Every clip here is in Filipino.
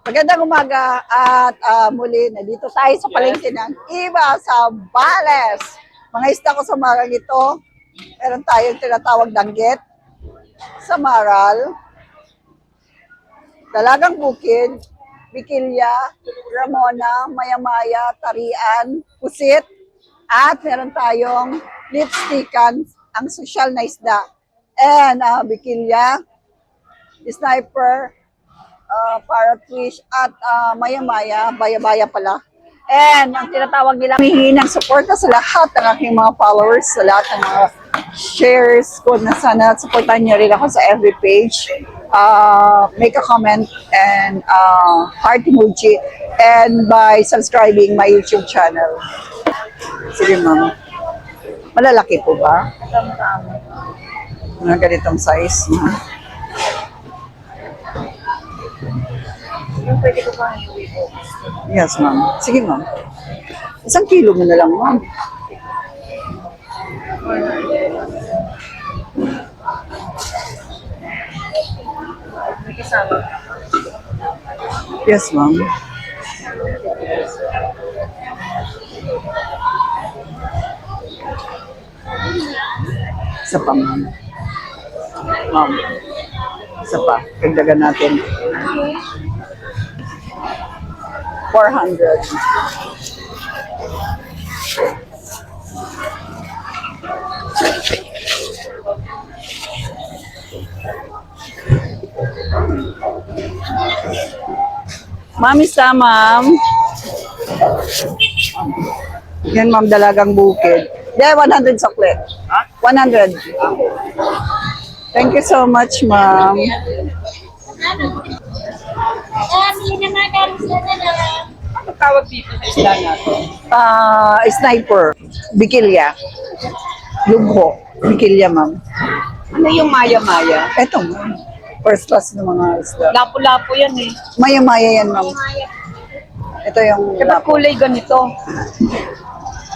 Magandang umaga at muli na dito tayo sa palengke ng Iba sa Bales. Mga isda ko sa marang ito, meron tayong tinatawag danggit, samaral, dalagang bukid, bikilya, ramona, maya-maya, tarian, pusit, at meron tayong lipstickan, ang sosyal na isda. And bikilya, sniper, parrotfish at maya-maya, baya-baya pala. And ang tinatawag nila, humihingi ng suporta sa lahat ng aking mga followers, sa lahat ng mga shares ko na sana supportan niyo rin ako sa FB page. Make a comment and heart emoji and by subscribing my YouTube channel. Sige ma'am. Malalaki po ba? Mga ganitong size. Yung pwede ko pang iuwi po. Yes, ma'am. Sige, ma'am. 1 kilo mo na lang, ma'am. May kasama. Yes, ma'am. Isa pa, ma'am. Ma'am. Isa pa. Dagdagan natin. 400. Ma'am, isa, ma'am. Yan, ma'am, dalagang bukid. Yeah, 100 suklet. 100. Thank you so much, ma'am. Ano tawag dito sa isla natin? Sniper. Bikilya. Lugho. Bikilya, ma'am. Ano yung maya-maya? Eto, ma'am. First class ng mga isda. Lapo-lapo yan eh. Maya-maya yan, ma'am. Ito yung Dapat kulay ganito.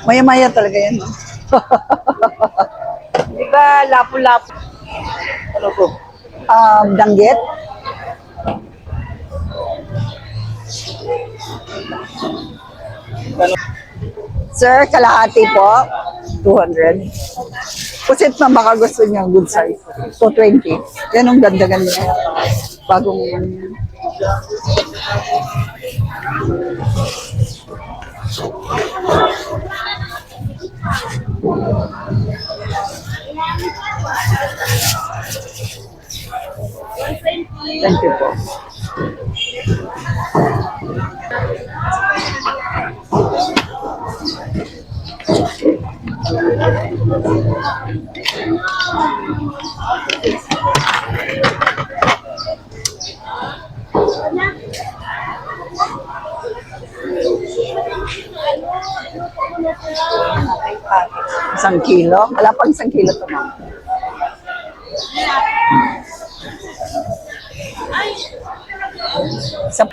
Maya-maya talaga yan, ma'am. Di ba lapo-lapo? Ano po? Danggit. Sir, kalahati po. 200. Pusit na baka gusto niya good size. 220. Yan ang dandagan niya. Bagong... Thank you po. Isang kilo? Wala pang 1 kilo to, ma'am. Sa...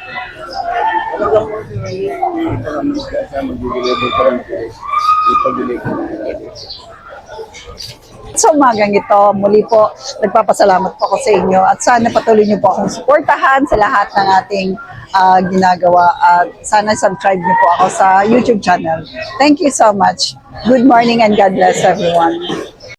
So umagang ito, muli po, nagpapasalamat po ako sa inyo at sana patuloy niyo po akong suportahan sa lahat ng ating ginagawa at sana subscribe niyo po ako sa YouTube channel. Thank you so much. Good morning and God bless everyone.